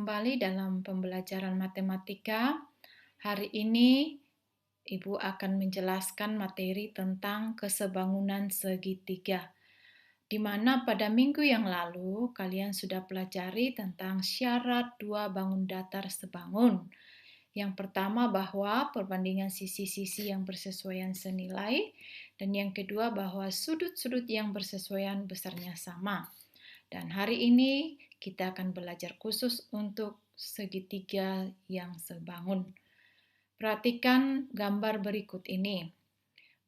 kembali dalam pembelajaran matematika. Hari ini Ibu akan menjelaskan materi tentang kesebangunan segitiga, di mana pada minggu yang lalu kalian sudah pelajari tentang syarat dua bangun datar sebangun. Yang pertama bahwa perbandingan sisi-sisi yang bersesuaian senilai, dan yang kedua bahwa sudut-sudut yang bersesuaian besarnya sama. Dan hari ini kita akan belajar khusus untuk segitiga yang sebangun. Perhatikan gambar berikut ini.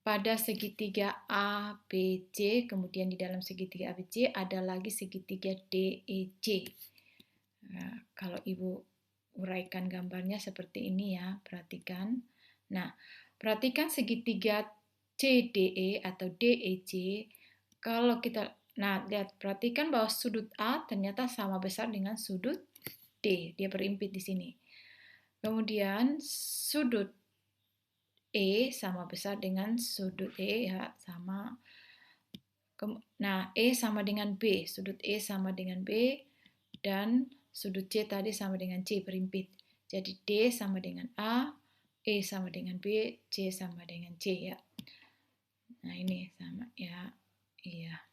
Pada segitiga ABC, kemudian di dalam segitiga ABC ada lagi segitiga DEC. Nah, kalau Ibu uraikan gambarnya seperti ini ya, perhatikan. Nah, perhatikan segitiga CDE atau DEC. Kalau kita lihat, perhatikan bahwa sudut A ternyata sama besar dengan sudut D. Dia berimpit di sini. Kemudian sudut E sama besar dengan sudut E ya, sama. Nah, E sama dengan B. Sudut E sama dengan B dan sudut C tadi sama dengan C berimpit. Jadi D sama dengan A, E sama dengan B, C sama dengan C ya. Nah, ini sama ya. Iya.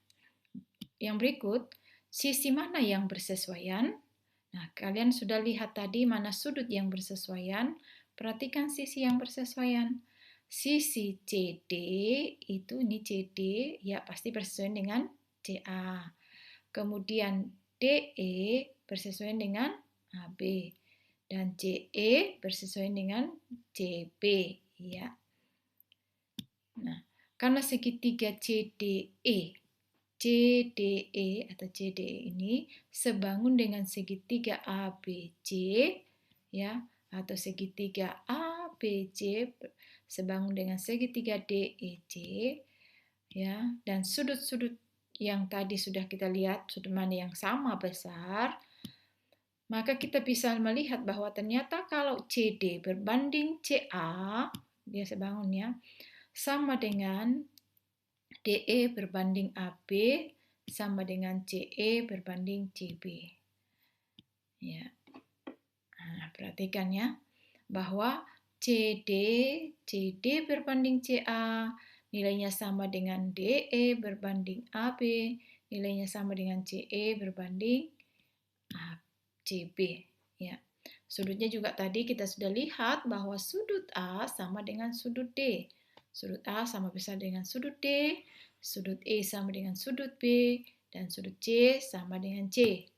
Yang berikut, sisi mana yang bersesuaian? Nah, kalian sudah lihat tadi mana sudut yang bersesuaian. Perhatikan sisi yang bersesuaian. Sisi CD itu, ini CD, ya pasti bersesuaian dengan CA. Kemudian DE bersesuaian dengan AB. Dan CE bersesuaian dengan CB. Ya. Nah, karena segitiga CDE atau CDE ini sebangun dengan segitiga ABC ya, atau segitiga ABC sebangun dengan segitiga DEC ya, dan sudut-sudut yang tadi sudah kita lihat sudut mana yang sama besar, maka kita bisa melihat bahwa ternyata kalau CD berbanding CA, dia sebangun ya, sama dengan DE berbanding AB sama dengan CE berbanding CB. Ya. Nah, perhatikan ya, bahwa CD berbanding CA, nilainya sama dengan DE berbanding AB, nilainya sama dengan CE berbanding CB. Ya. Sudutnya juga tadi kita sudah lihat bahwa sudut A sama dengan sudut D. Sudut A sama besar dengan sudut D, sudut E sama dengan sudut B, dan sudut C sama dengan C.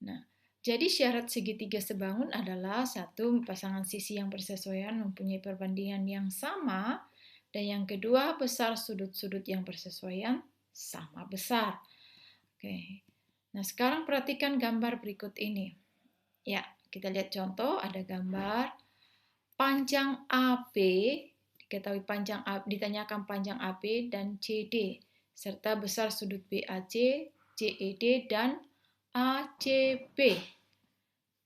Nah, jadi syarat segitiga sebangun adalah satu, pasangan sisi yang bersesuaian mempunyai perbandingan yang sama, dan yang kedua, besar sudut-sudut yang bersesuaian sama besar. Oke. Nah, sekarang perhatikan gambar berikut ini. Ya, kita lihat contoh, ada gambar panjang AB, diketahui ditanyakan panjang AB dan CD, serta besar sudut BAC, CED, dan ACB.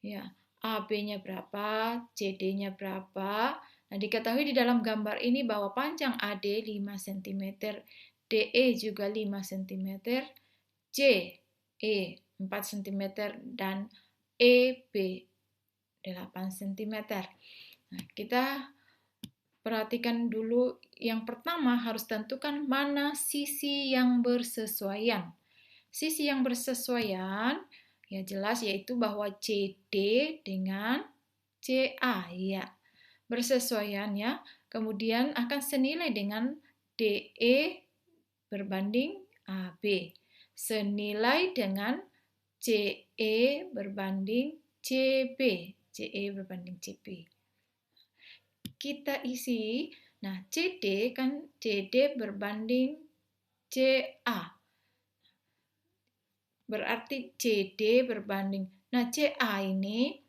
Ya, AB-nya berapa, CD-nya berapa. Nah, diketahui di dalam gambar ini bahwa panjang AD 5 cm, DE juga 5 cm, CE 4 cm, dan EB 8 cm. Nah, kita perhatikan dulu, yang pertama harus tentukan mana sisi yang bersesuaian. Sisi yang bersesuaian ya jelas yaitu bahwa CD dengan CA ya. Bersesuaian ya. Kemudian akan senilai dengan DE berbanding AB. Senilai dengan CE berbanding CB. CE berbanding CB. Kita isi, nah CD kan CD berbanding CA. Berarti CD berbanding, nah CA ini,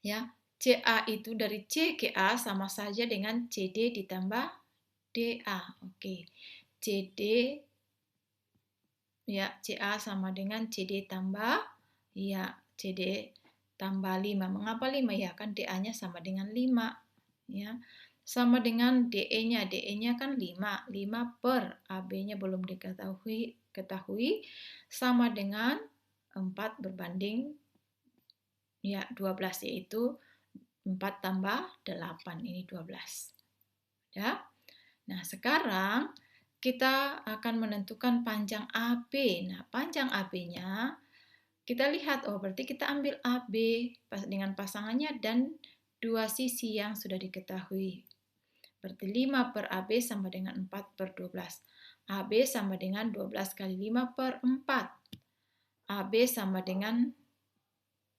ya CA itu dari C ke A sama saja dengan CD ditambah DA. Oke, CD, ya CA sama dengan CD tambah, ya CD tambah 5. Mengapa 5? Ya kan DA-nya sama dengan 5. Ya, sama dengan DE-nya. DE-nya kan 5. 5 per AB-nya belum diketahui ketahui sama dengan 4 berbanding 12, yaitu 4 tambah 8, ini 12. Ya. Nah, sekarang kita akan menentukan panjang AB. Nah, panjang AB-nya kita lihat, berarti kita ambil AB dengan pasangannya dan 2 sisi yang sudah diketahui. Berarti 5 per AB sama dengan 4 per 12. AB sama dengan 12 kali 5 per 4. AB sama dengan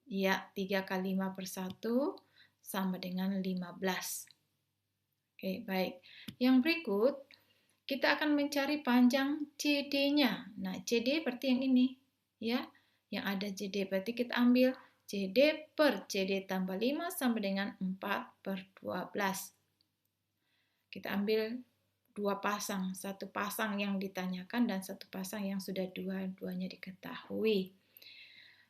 3 kali 5 per 1 sama dengan 15. Oke, baik. Yang berikut, kita akan mencari panjang CD-nya. Nah, CD berarti yang ini, ya. Yang ada CD, berarti kita ambil CD per CD tambah 5 sama dengan 4 per 12. Kita ambil 2 pasang, 1 pasang yang ditanyakan dan 1 pasang yang sudah dua-duanya diketahui.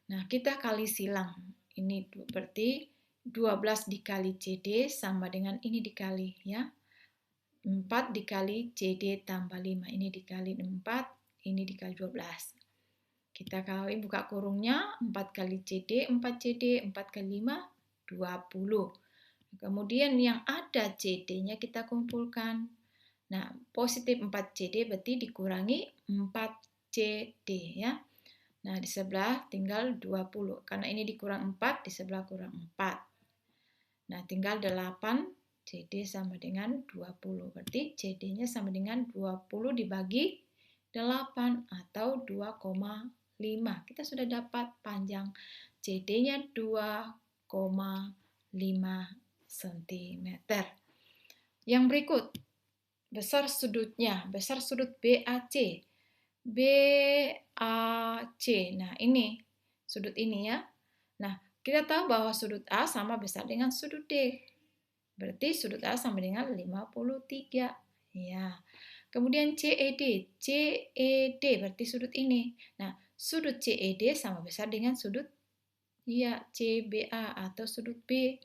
Nah, kita kali silang. Ini berarti 12 dikali CD sama dengan ini dikali, ya. 4 dikali CD tambah 5. Ini dikali 4, ini dikali 12. Kita kali buka kurungnya, 4 kali CD, 4 CD, 4 kali 5, 20. Kemudian yang ada CD-nya kita kumpulkan. Nah, positif 4 CD berarti dikurangi 4 CD, ya. Nah, di sebelah tinggal 20. Karena ini dikurang 4, di sebelah kurang 4. Nah, tinggal 8, CD sama dengan 20. Berarti CD-nya sama dengan 20 dibagi 8 atau 2,5. Kita sudah dapat panjang CD-nya 2,5 cm. Yang berikut, besar sudutnya, besar sudut BAC. BAC. Nah, ini sudut ini, ya. Nah, kita tahu bahwa sudut A sama besar dengan sudut D. Berarti sudut A sama dengan 53. Ya. Kemudian CED. CED berarti sudut ini. Nah, sudut CED sama besar dengan sudut CBA atau sudut B,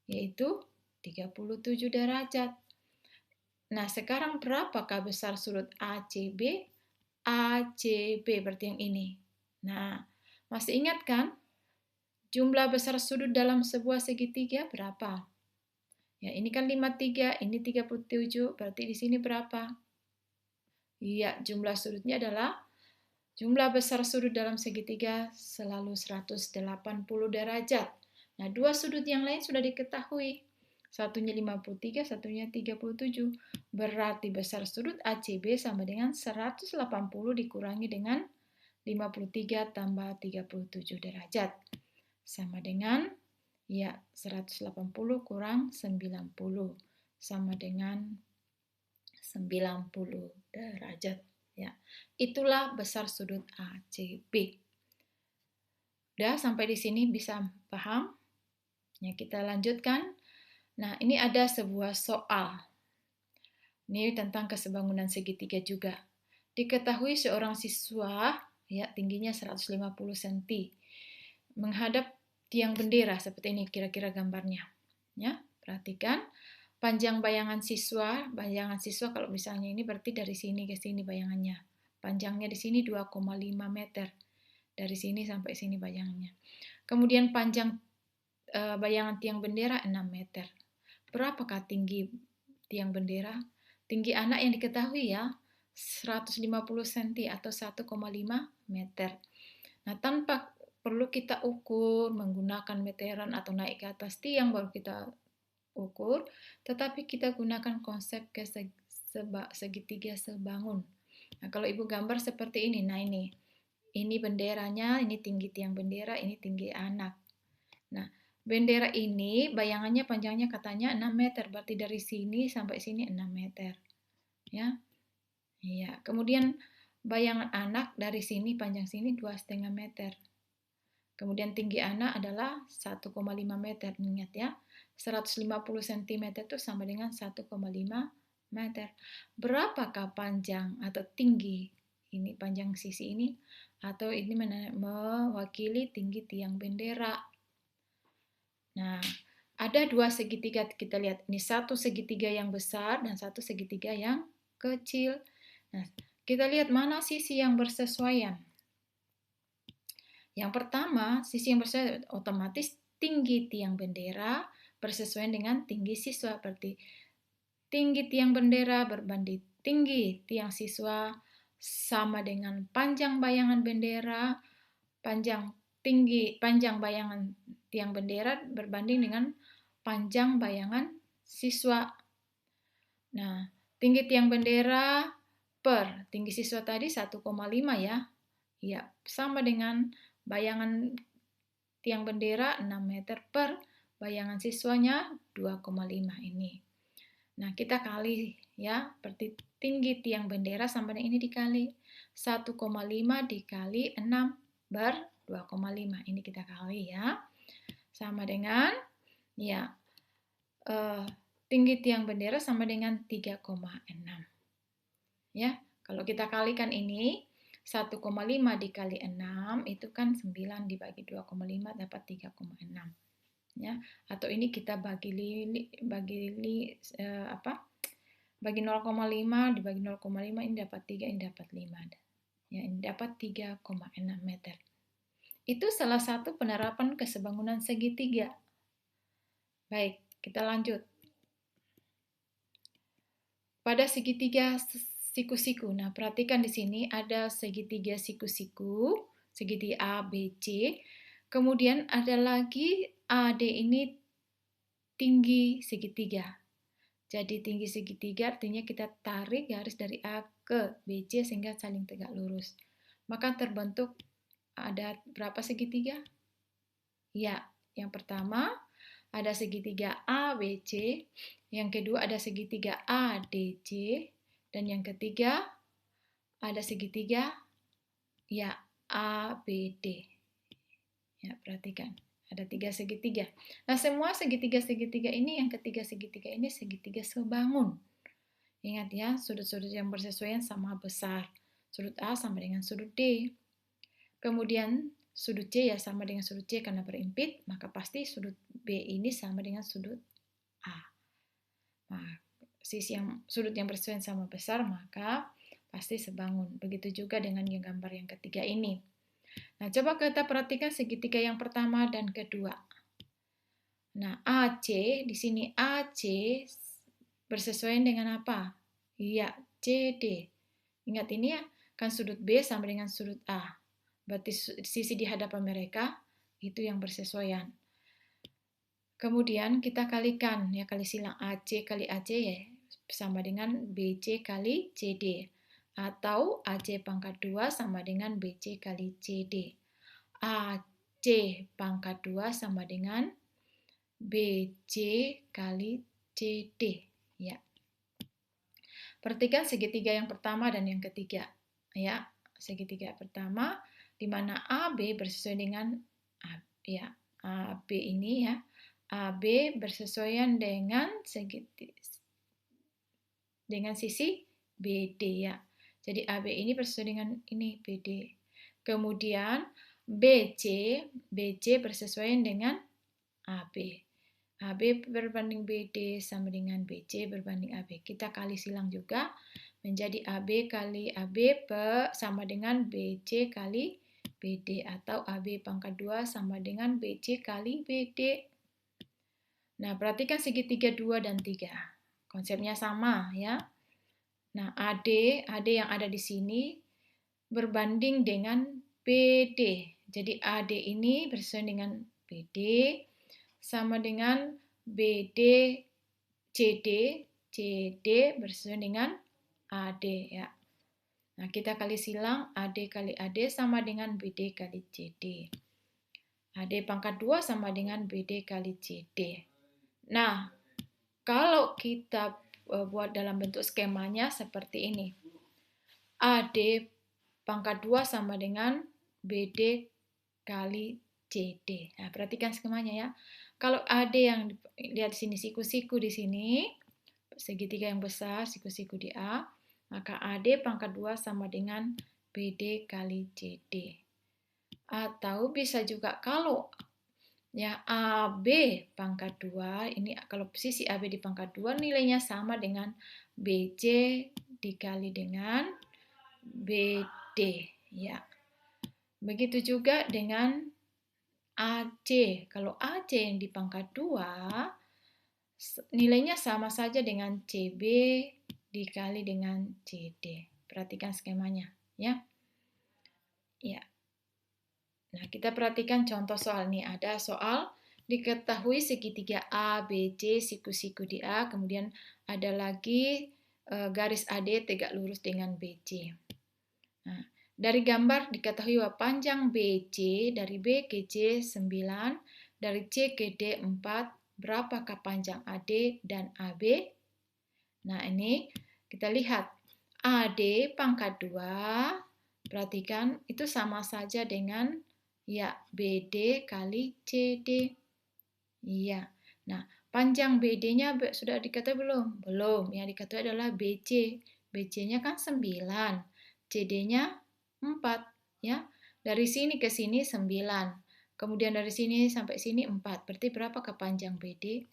yaitu 37 derajat. Nah, sekarang berapakah besar sudut ACB? ACB berarti yang ini. Nah, masih ingat kan? Jumlah besar sudut dalam sebuah segitiga berapa? Ya, ini kan 53, ini 37, berarti di sini berapa? Iya, jumlah sudutnya adalah jumlah besar sudut dalam segitiga selalu 180 derajat. Nah, dua sudut yang lain sudah diketahui. Satunya 53, satunya 37. Berarti besar sudut ACB sama dengan 180 dikurangi dengan 53 tambah 37 derajat. Sama dengan 180 kurang 90 sama dengan 90 derajat. Ya, itulah besar sudut ACB. Udah sampai di sini bisa paham? Ya, kita lanjutkan. Nah, ini ada sebuah soal. Ini tentang kesebangunan segitiga juga. Diketahui seorang siswa tingginya 150 cm menghadap tiang bendera seperti ini kira-kira gambarnya. Ya, perhatikan panjang bayangan siswa kalau misalnya ini berarti dari sini ke sini bayangannya. Panjangnya di sini 2,5 meter. Dari sini sampai sini bayangannya. Kemudian panjang bayangan tiang bendera 6 meter. Berapakah tinggi tiang bendera? Tinggi anak yang diketahui 150 cm atau 1,5 meter. Nah, tanpa perlu kita ukur menggunakan meteran atau naik ke atas tiang baru kita ukur, tetapi kita gunakan konsep segitiga sebangun. Nah, kalau Ibu gambar seperti ini, nah ini benderanya, ini tinggi tiang bendera, ini tinggi anak. Nah, bendera ini bayangannya panjangnya katanya 6 meter, berarti dari sini sampai sini 6 meter. Ya. Iya, kemudian bayangan anak dari sini panjang sini 2,5 meter. Kemudian tinggi anak adalah 1,5 meter. Ingat ya, 150 cm itu sama dengan 1,5 meter. Berapakah panjang atau tinggi ini panjang sisi ini atau ini mewakili tinggi tiang bendera? Nah, ada dua segitiga kita lihat. Ini satu segitiga yang besar dan satu segitiga yang kecil. Nah, kita lihat mana sisi yang bersesuaian. Yang pertama, sisi yang bersesuaian otomatis tinggi tiang bendera bersesuaian dengan tinggi siswa. Berarti tinggi tiang bendera berbanding tinggi tiang siswa sama dengan panjang bayangan bendera, panjang bayangan tiang bendera berbanding dengan panjang bayangan siswa. Nah, tinggi tiang bendera per tinggi siswa tadi 1,5 ya. Ya, sama dengan bayangan tiang bendera 6 meter per bayangan siswanya 2,5 ini. Nah, kita kali ya, berarti tinggi tiang bendera sama dengan ini dikali 1,5 dikali 6 ber 2,5. Ini kita kali ya. Sama dengan ya tinggi tiang bendera sama dengan 3,6. Ya, kalau kita kalikan ini 1,5 dikali 6 itu kan 9 dibagi 2,5 dapat 3,6. Ya, atau ini kita bagi 0,5 dibagi 0,5 ini dapat 3, ini dapat 5. Ya, ini dapat 3,6 meter. Itu salah satu penerapan kesebangunan segitiga. Baik, kita lanjut. Pada segitiga siku-siku. Nah, perhatikan di sini ada segitiga siku-siku, segitiga A, B, C. Kemudian ada lagi AD ini tinggi segitiga. Jadi tinggi segitiga artinya kita tarik garis dari A ke BC sehingga saling tegak lurus. Maka terbentuk ada berapa segitiga? Ya, yang pertama ada segitiga ABC, yang kedua ada segitiga ADC, dan yang ketiga ada segitiga ya ABD. Ya, perhatikan. Ada 3 segitiga. Nah, semua segitiga-segitiga ini, yang ketiga segitiga ini segitiga sebangun. Ingat ya, sudut-sudut yang bersesuaian sama besar. Sudut A sama dengan sudut D. Kemudian sudut C ya sama dengan sudut C karena berimpit, maka pasti sudut B ini sama dengan sudut A. Nah, sudut yang bersesuaian sama besar, maka pasti sebangun. Begitu juga dengan yang gambar yang ketiga ini. Nah, coba kita perhatikan segitiga yang pertama dan kedua. Nah, AC, di sini AC bersesuaian dengan apa? Iya, CD. Ingat ini ya, kan sudut B sama dengan sudut A. Berarti sisi di hadapan mereka itu yang bersesuaian. Kemudian kita kalikan, ya kali silang AC kali AC ya, sama dengan BC kali CD. Atau AC pangkat 2 sama dengan BC kali CD. AC pangkat 2 sama dengan BC kali CD. Ya. Perhatikan segitiga yang pertama dan yang ketiga. Ya, segitiga pertama di mana AB bersesuaian dengan ya, AB ini ya. AB bersesuaian dengan sisi BD ya. Jadi AB ini bersesuaian dengan ini BD. Kemudian BC bersesuaian dengan AB. AB berbanding BD sama dengan BC berbanding AB. Kita kali silang juga menjadi AB kali AB sama dengan BC kali BD atau AB pangkat 2 sama dengan BC kali BD. Nah, perhatikan segitiga 2 dan 3. Konsepnya sama ya. Nah, AD yang ada di sini berbanding dengan BD. Jadi AD ini bersesuaian dengan BD sama dengan BD CD bersesuaian dengan AD ya. Nah, kita kali silang AD kali AD sama dengan BD kali CD. AD pangkat 2 sama dengan BD kali CD. Nah, kalau kita buat dalam bentuk skemanya seperti ini. AD pangkat 2 sama dengan BD kali CD. Nah, perhatikan skemanya ya. Kalau AD yang lihat di sini siku-siku di sini, segitiga yang besar, siku-siku di A, maka AD pangkat 2 sama dengan BD kali CD. Atau bisa juga kalau ya AB pangkat 2, ini kalau sisi AB di pangkat 2 nilainya sama dengan BC dikali dengan BD, ya. Begitu juga dengan AC. Kalau AC yang di pangkat 2, nilainya sama saja dengan CB dikali dengan CD. Perhatikan skemanya, ya. Ya. Nah, kita perhatikan contoh soal ini. Ada soal diketahui segitiga A, B, C, siku-siku di A, kemudian ada lagi garis AD tegak lurus dengan BC. Nah, dari gambar diketahui bahwa panjang BC dari B ke C 9, dari C ke D 4, berapakah panjang AD dan AB? Nah, ini kita lihat AD pangkat 2, perhatikan itu sama saja dengan ya BD kali CD. Iya. Nah, panjang BD-nya sudah diketahui belum? Belum. Yang diketahui adalah BC. BC-nya kan 9. CD-nya 4. Ya. Dari sini ke sini 9. Kemudian dari sini sampai sini 4. Berarti berapakah panjang BD?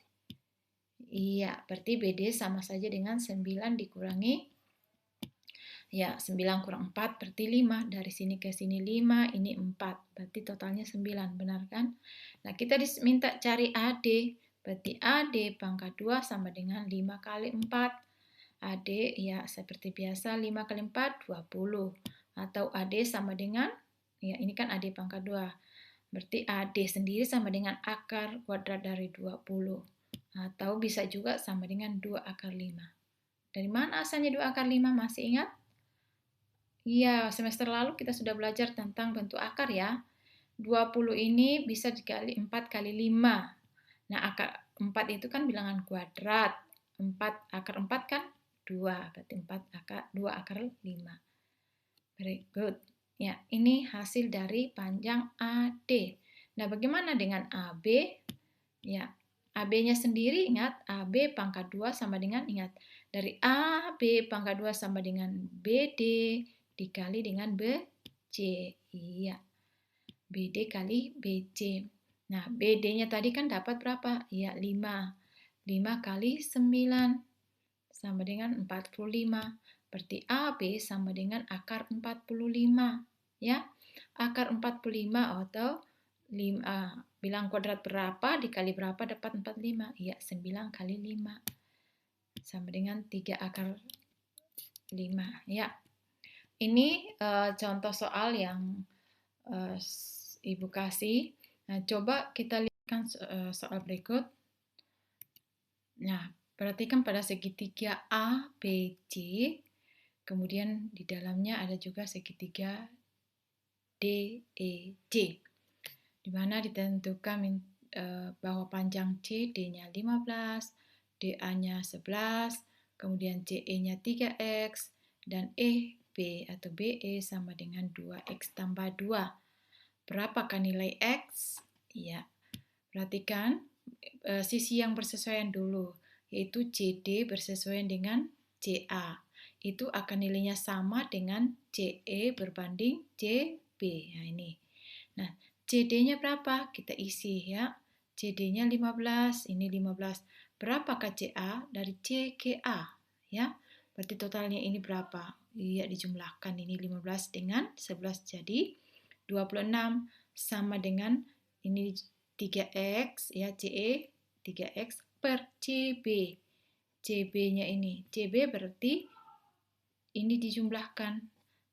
Iya, berarti BD sama saja dengan 9 dikurangi. Ya, 9 kurang 4 berarti 5. Dari sini ke sini 5, ini 4. Berarti totalnya 9, benar kan? Nah, kita diminta cari AD. Berarti AD pangkat 2 sama dengan 5 kali 4. AD, ya seperti biasa 5 kali 4, 20. Atau AD sama dengan, ya ini kan AD pangkat 2. Berarti AD sendiri sama dengan akar kuadrat dari 20. Atau bisa juga sama dengan 2 akar 5. Dari mana asalnya 2 akar 5? Masih ingat? Iya, semester lalu kita sudah belajar tentang bentuk akar ya. 20 ini bisa dikali 4 kali 5. Nah, akar 4 itu kan bilangan kuadrat. 4 akar 4 kan 2, berarti 2 akar 5. Very good. Ya, ini hasil dari panjang AD. Nah, bagaimana dengan AB? Ya, AB-nya sendiri ingat AB pangkat 2 sama dengan, ingat, dari AB pangkat 2 sama dengan BD dikali dengan BC. Iya, BD kali BC. Nah, BD-nya tadi kan dapat berapa? Iya, 5. 5 kali 9 sama dengan 45. Berarti AB sama dengan akar 45. Ya, akar 45 atau 5, bilang kuadrat berapa dikali berapa dapat 45? Iya, 9 kali 5 sama dengan 3 akar 5. Ya, ini contoh soal yang Ibu kasih. Nah, coba kita lihatkan soal berikut. Nah, perhatikan pada segitiga A, B, C. Kemudian di dalamnya ada juga segitiga D, E, C. Di mana ditentukan bahwa panjang CD-nya 15, DA-nya 11, kemudian CE-nya 3X, dan EB atau BE sama dengan 2X tambah 2. Berapakah nilai X? Ya, perhatikan sisi yang bersesuaian dulu, yaitu CD bersesuaian dengan CA. Itu akan nilainya sama dengan CE berbanding CB. Nah, ini. Nah, CD-nya berapa? Kita isi ya. CD-nya 15, ini 15. Berapakah CA dari C ke A? Ya, berarti totalnya ini berapa? Iya, dijumlahkan ini 15 dengan 11 jadi 26 sama dengan ini 3X ya, CE 3X per CB. CB-nya ini. CB berarti ini dijumlahkan.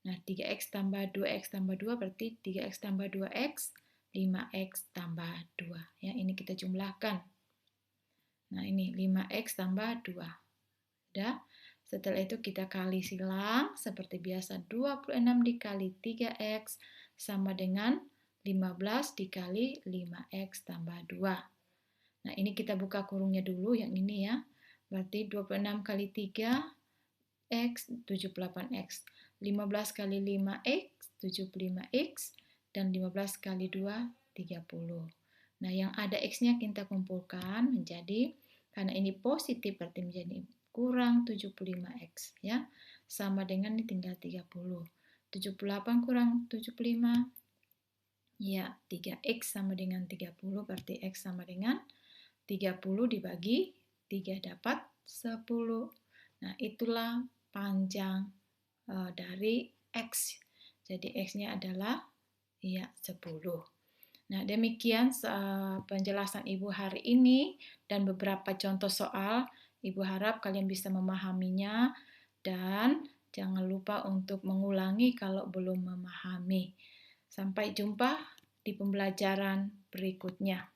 Nah, 3X tambah 2X tambah 2 berarti 3X tambah 2X, 5X tambah 2. Ya, ini kita jumlahkan. Nah, ini 5X tambah 2. Udah. Setelah itu kita kali silang. Seperti biasa, 26 dikali 3X sama dengan 15 dikali 5X tambah 2. Nah, ini kita buka kurungnya dulu yang ini ya. Berarti 26 kali 3, X, 78X. 15 kali 5X, 75X. Dan 15 kali 2, 30. Nah, yang ada X-nya kita kumpulkan menjadi, karena ini positif berarti menjadi kurang 75X. Ya, sama dengan ini tinggal 30. 78 kurang 75. Ya, 3X sama dengan 30, berarti X sama dengan 30 dibagi 3 dapat 10. Nah, itulah panjang dari X. Jadi X-nya adalah 10. Nah, demikian penjelasan Ibu hari ini dan beberapa contoh soal. Ibu harap kalian bisa memahaminya dan jangan lupa untuk mengulangi kalau belum memahami. Sampai jumpa di pembelajaran berikutnya.